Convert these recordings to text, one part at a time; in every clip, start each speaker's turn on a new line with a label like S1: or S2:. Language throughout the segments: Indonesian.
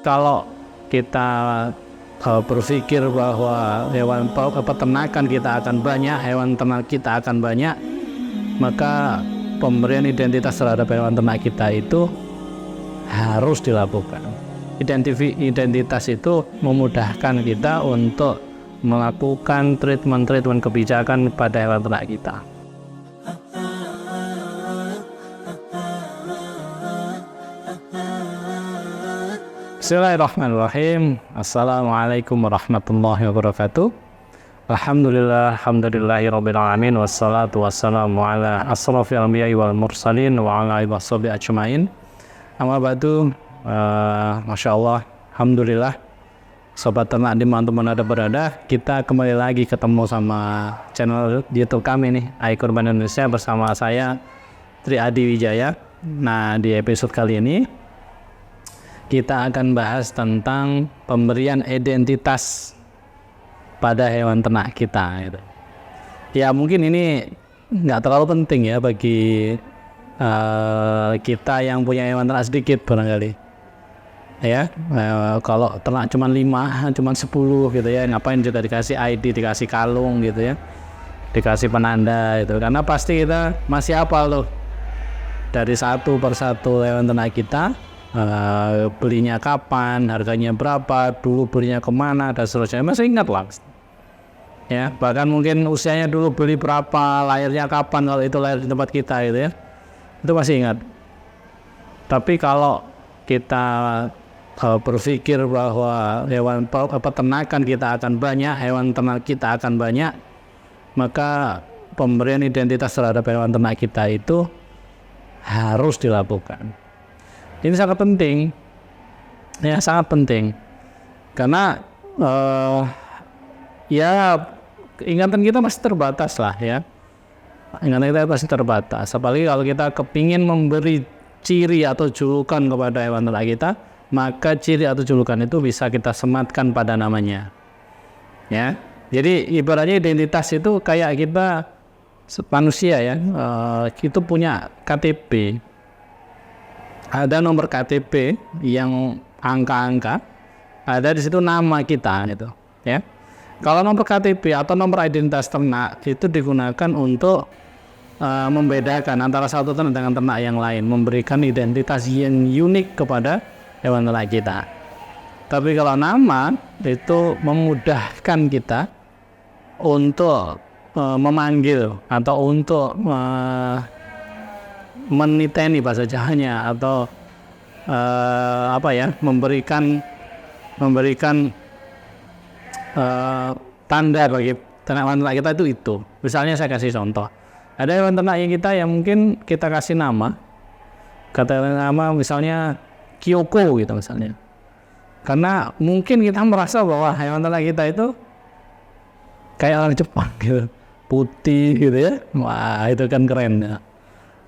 S1: Kalau kita berpikir bahwa hewan peternakan kita akan banyak, hewan ternak kita akan banyak, maka pemberian identitas terhadap hewan ternak kita itu harus dilakukan. Identitas itu memudahkan kita untuk melakukan treatment kebijakan pada hewan ternak kita. Bismillahirrahmanirrahim. Assalamualaikum warahmatullahi wabarakatuh. Alhamdulillahirabbil alamin wassalatu wassalamu ala asrofil anbiya'i wal mursalin wa ala alihi washabihi ajmain. Amma ba'du. Masyaallah, alhamdulillah. Sobat ternak dimanapun Anda berada, kita kembali lagi ketemu sama channel YouTube kami nih, iKurban Indonesia, bersama saya Tri Adi Wijaya. Nah, di episode kali ini kita akan bahas tentang pemberian identitas pada hewan ternak kita gitu. Ya mungkin ini nggak terlalu penting ya bagi kita yang punya hewan ternak sedikit barangkali ya. Kalau ternak cuma 5, cuma 10 gitu ya, ngapain juga dikasih ID, dikasih kalung gitu ya, dikasih penanda itu, karena pasti kita masih hafal loh dari satu persatu hewan ternak kita. Belinya kapan, harganya berapa, dulu belinya kemana, dan seterusnya masih ingat lah ya. Bahkan mungkin usianya dulu beli berapa, lahirnya kapan, kalau itu lahir di tempat kita gitu ya, itu masih ingat. Tapi kalau kita berpikir bahwa hewan peternakan kita akan banyak, hewan ternak kita akan banyak, maka pemberian identitas terhadap hewan ternak kita itu harus dilakukan. Ini sangat penting, ya sangat penting, karena ya ingatan kita masih terbatas lah ya, ingatan kita masih terbatas. Apalagi kalau kita kepingin memberi ciri atau julukan kepada hewan ternak kita, maka ciri atau julukan itu bisa kita sematkan pada namanya, ya. Jadi ibaratnya identitas itu kayak kita manusia ya, itu punya KTP. Ada nomor KTP yang angka-angka, ada di situ nama kita gitu ya. Kalau nomor KTP atau nomor identitas ternak itu digunakan untuk membedakan antara satu ternak dengan ternak yang lain, memberikan identitas yang unik kepada hewan ternak kita. Tapi kalau nama itu memudahkan kita untuk memanggil atau untuk meniteni bahasa Jawanya, atau memberikan tanda bagi ternak kita itu. Misalnya saya kasih contoh, ada hewan ternak yang kita yang mungkin kita kasih nama, misalnya Kyoko gitu misalnya, karena mungkin kita merasa bahwa hewan ternak kita itu kayak orang Jepang gitu, putih gitu ya, wah itu kan keren ya.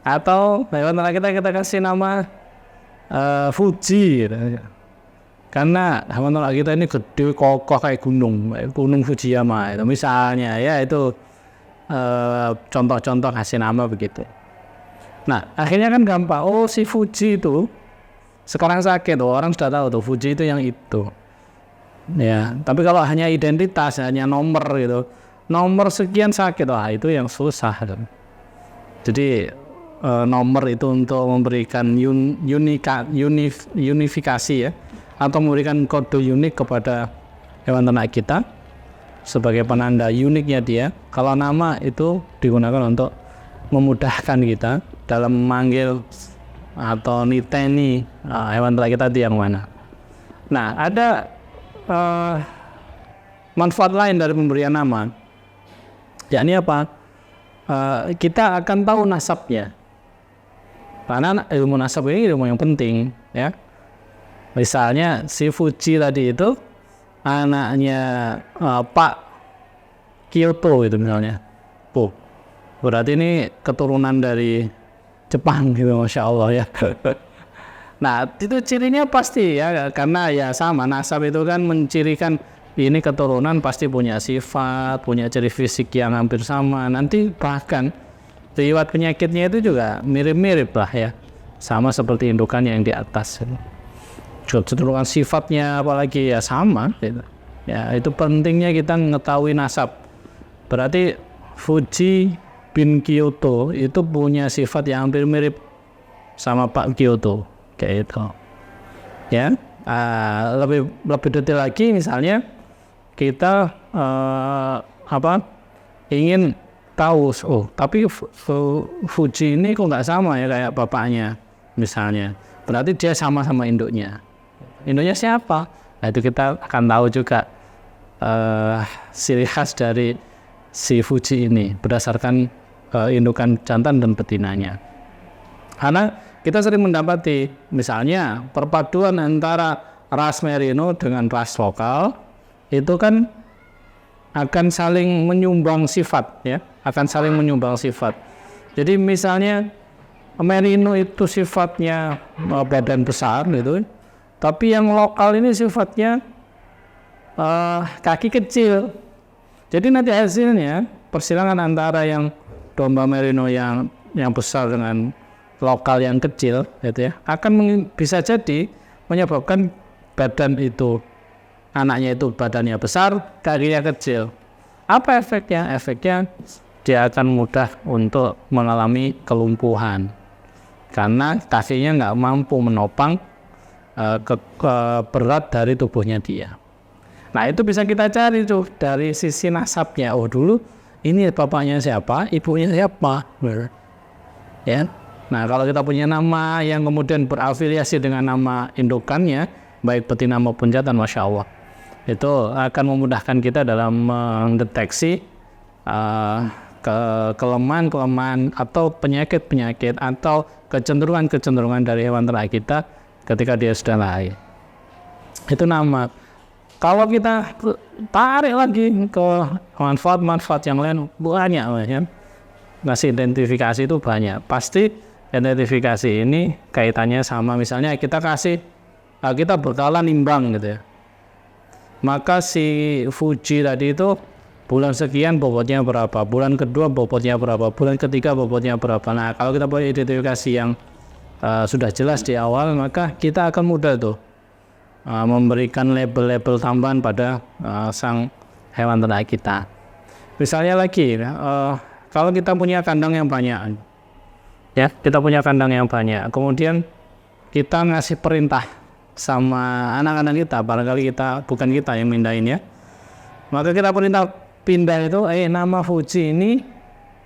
S1: Atau hewan ternak kita kasih nama Fuji gitu. Karena hewan ternak kita ini gede, kokoh kayak gunung Fujiyama itu misalnya ya, itu contoh-contoh kasih nama begitu. Nah akhirnya kan gampang, oh si Fuji itu sekarang sakit, orang sudah tahu tuh Fuji itu yang itu ya. Tapi kalau hanya identitas, hanya nomor gitu, nomor sekian sakit, wah itu yang susah kan. Jadi nomor itu untuk memberikan unifikasi ya, atau memberikan kode unik kepada hewan ternak kita sebagai penanda uniknya dia. Kalau nama itu digunakan untuk memudahkan kita dalam memanggil atau niteni hewan ternak kita di yang mana. Nah ada manfaat lain dari pemberian nama, yakni apa? Kita akan tahu nasabnya. Karena ilmu nasab ini ilmu yang penting ya. Misalnya si Fuji tadi itu anaknya Pak Kyoto itu misalnya, berarti ini keturunan dari Jepang gitu, masya Allah ya. Nah itu cirinya pasti ya, karena ya sama, nasab itu kan mencirikan ini keturunan pasti punya sifat, punya ciri fisik yang hampir sama. Nanti bahkan riwayat penyakitnya itu juga mirip-mirip lah ya, sama seperti indukan yang di atas. kecenderungan sifatnya apalagi ya sama gitu. Ya itu pentingnya kita mengetahui nasab. Berarti Fuji bin Kyoto itu punya sifat yang hampir mirip sama Pak Kyoto kayak itu ya. Lebih detail lagi, misalnya kita ingin tahu, tapi Fuji ini kok nggak sama ya kayak bapaknya misalnya, berarti dia sama-sama induknya siapa? Nah itu kita akan tahu juga ciri khas dari si Fuji ini berdasarkan indukan jantan dan betinanya. Karena kita sering mendapati misalnya perpaduan antara ras merino dengan ras lokal itu kan akan saling menyumbang sifat ya, Jadi misalnya merino itu sifatnya badan besar gitu, tapi yang lokal ini sifatnya kaki kecil. Jadi nanti hasilnya persilangan antara yang domba merino yang besar dengan lokal yang kecil gitu ya, akan bisa jadi menyebabkan badan itu, anaknya itu badannya besar, kakinya kecil. Apa efeknya? Efeknya dia akan mudah untuk mengalami kelumpuhan karena kakinya nggak mampu menopang berat dari tubuhnya dia. Nah itu bisa kita cari tuh dari sisi nasabnya. Oh dulu ini bapaknya siapa, ibunya siapa, ya. Nah kalau kita punya nama yang kemudian berafiliasi dengan nama indukannya, baik betina maupun jantan, masya Allah, itu akan memudahkan kita dalam mendeteksi kelemahan atau penyakit atau kecenderungan dari hewan ternak kita ketika dia sudah lahir. Itu nama. Kalau kita tarik lagi ke manfaat yang lain, banyak ya. Ngasih identifikasi itu banyak. Pasti identifikasi ini kaitannya sama misalnya kita berkala nimbang gitu ya. Maka si Fuji tadi itu bulan sekian bobotnya berapa, bulan kedua bobotnya berapa, bulan ketiga bobotnya berapa. Nah kalau kita punya identifikasi yang sudah jelas di awal, maka kita akan mudah tuh memberikan label-label tambahan pada sang hewan ternak kita. Misalnya lagi kalau kita punya kandang yang banyak ya, kemudian kita ngasih perintah sama anak-anak kita, barangkali bukan kita yang mindahin ya, maka kita perintah pindah itu, nama Fuji ini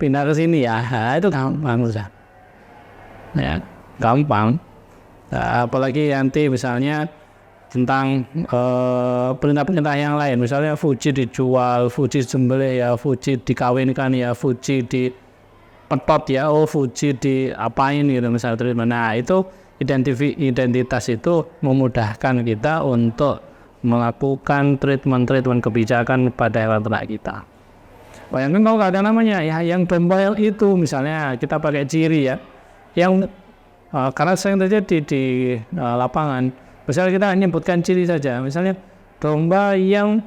S1: pindah ke sini ya, itu gampang saja ya, gampang. Nah, apalagi nanti misalnya tentang perintah-perintah yang lain, misalnya Fuji dijual, Fuji sembelih ya, Fuji dikawinkan ya, Fuji di petot ya, Fuji diapain gitu misalnya treatment. Nah itu identitas itu memudahkan kita untuk melakukan treatment kebijakan pada hewan ternak kita. Bayangkan kalau nggak ada namanya ya, yang domba itu misalnya kita pakai ciri ya, yang karena sering terjadi di lapangan, misalnya kita menyebutkan ciri saja, misalnya domba yang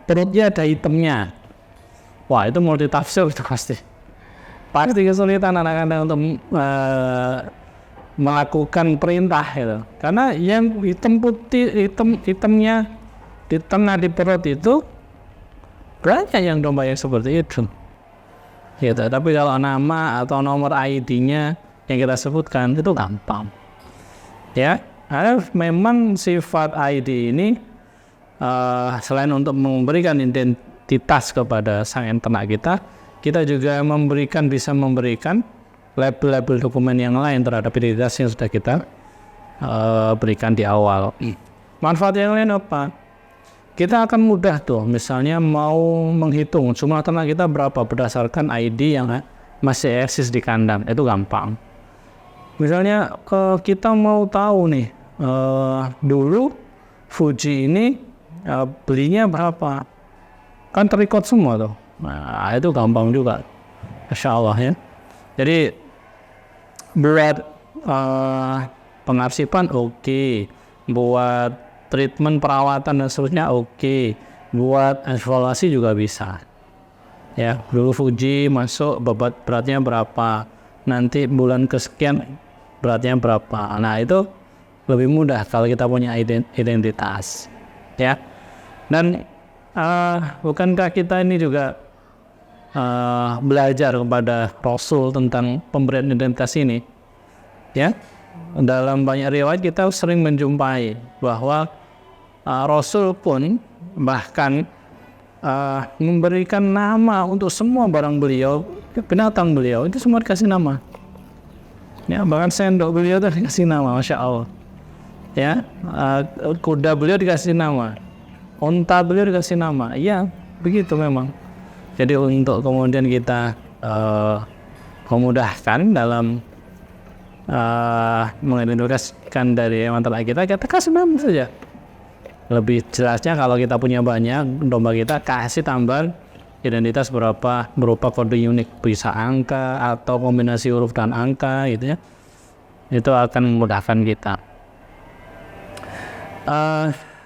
S1: perutnya ada hitamnya. Wah itu multitafsir itu pasti kesulitan anak-anak untuk melakukan perintah gitu. Karena yang hitamnya di tengah di perut itu banyak yang domba yang seperti itu gitu. Tapi kalau nama atau nomor ID-nya yang kita sebutkan itu gampang ya. Karena memang sifat ID ini selain untuk memberikan identitas kepada sang ternak kita juga bisa memberikan label-label dokumen yang lain terhadap identitas yang sudah kita berikan di awal. Manfaat yang lain apa? Kita akan mudah tuh misalnya mau menghitung jumlah ternak kita berapa berdasarkan ID yang masih eksis di kandang, itu gampang. Misalnya kita mau tahu nih dulu Fuji ini belinya berapa, kan terikot semua tuh. Nah itu gampang juga, Masya Allah ya. Jadi berat pengarsipan oke, buat treatment perawatan dan seterusnya oke, buat evaluasi juga bisa ya. Dulu Fuji masuk beratnya berapa, nanti bulan kesekian beratnya berapa. Nah itu lebih mudah kalau kita punya identitas, ya. Dan bukankah kita ini juga belajar kepada Rasul tentang pemberian identitas ini, ya? Dalam banyak riwayat kita sering menjumpai bahwa Rasul pun bahkan memberikan nama untuk semua barang beliau, binatang beliau itu semua dikasih nama. Ya, bahkan sendok beliau itu dikasih nama, Masya Allah. Ya, kuda beliau dikasih nama, unta beliau dikasih nama. Ya, begitu memang. Jadi untuk kemudian kita memudahkan dalam mengidentifikasikan dari hewan ternak kita kasih nama saja. Lebih jelasnya kalau kita punya banyak domba, kita kasih tambahan identitas berupa kode unik, bisa angka atau kombinasi huruf dan angka gitu ya. Itu akan memudahkan kita.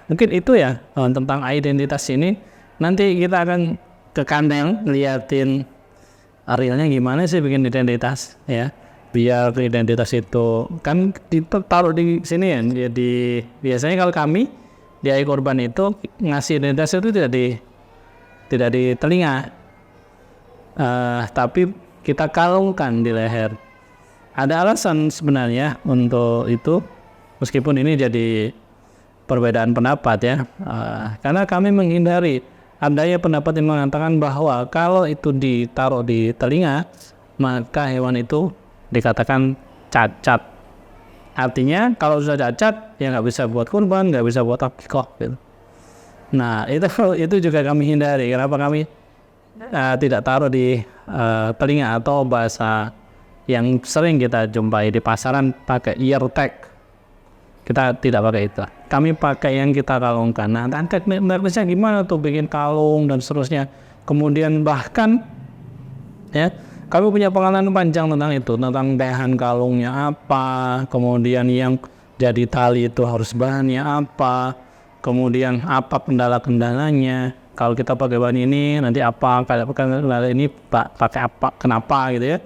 S1: Mungkin itu ya tentang identitas ini. Nanti kita akan ke kandang liatin realnya gimana sih bikin identitas ya. Biar identitas itu kan ditaruh di sini ya. Jadi biasanya kalau kami di AI Korban itu ngasih identitas itu tidak di telinga, tapi kita kalungkan di leher. Ada alasan sebenarnya untuk itu, meskipun ini jadi perbedaan pendapat ya, karena kami menghindari adanya pendapat yang mengatakan bahwa kalau itu ditaruh di telinga maka hewan itu dikatakan cacat. Artinya kalau sudah cacat ya nggak bisa buat kurban, nggak bisa buat akikah gitu. Nah itu juga kami hindari. Kenapa kami tidak taruh di telinga, atau bahasa yang sering kita jumpai di pasaran pakai ear tag. Kita tidak pakai itu. Kami pakai yang kita kalungkan. Nah, teknisnya gimana tuh bikin kalung dan seterusnya. Kemudian bahkan ya kami punya pengalaman panjang tentang itu, tentang bahan kalungnya apa, kemudian yang jadi tali itu harus bahannya apa, kemudian apa kendala-kendalanya. Kalau kita pakai bahan ini nanti apa, kalau kendala ini pakai apa, kenapa gitu ya.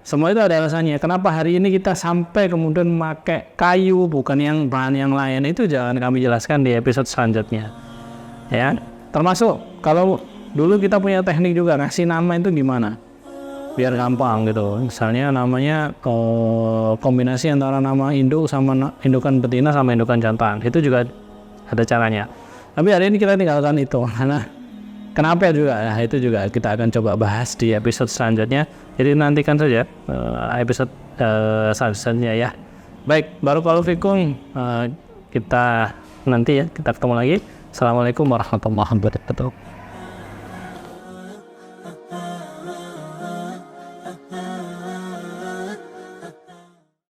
S1: Semua itu ada alasannya. Kenapa hari ini kita sampai kemudian memakai kayu bukan yang bahan yang lain, itu jangan kami jelaskan di episode selanjutnya. Ya, termasuk kalau dulu kita punya teknik juga ngasih nama itu gimana biar gampang gitu. Misalnya namanya kombinasi antara nama induk sama indukan betina sama indukan jantan, itu juga ada caranya. Tapi hari ini kita tinggalkan itu karena kenapa juga, nah itu juga kita akan coba bahas di episode selanjutnya. Jadi nantikan saja episode selanjutnya ya. Baik, barakallahu fikum, kita nanti ya kita ketemu lagi. Assalamualaikum warahmatullahi wabarakatuh.